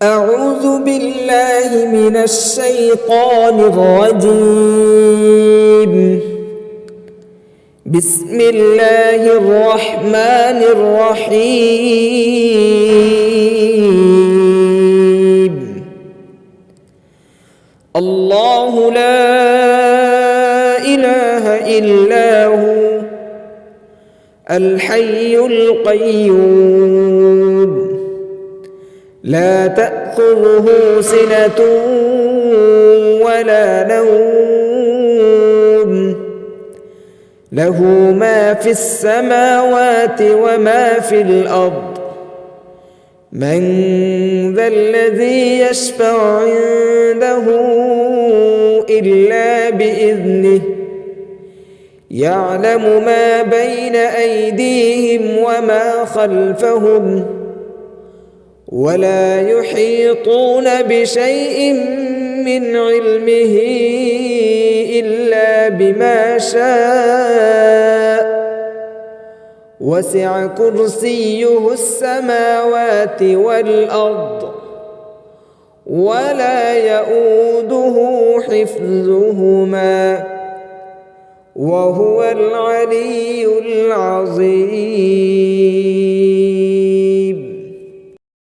أعوذ بالله من الشيطان الرجيم. بسم الله الرحمن الرحيم. الله لا إله إلا هو الحي القيوم لا تأخذه سنة ولا نوم له ما في السماوات وما في الأرض من ذا الذي يشفع عنده إلا بإذنه يعلم ما بين أيديهم وما خلفهم ولا يحيطون بشيء من علمه إلا بما شاء وسع كرسيه السماوات والأرض ولا يؤوده حفظهما وهو العلي العظيم.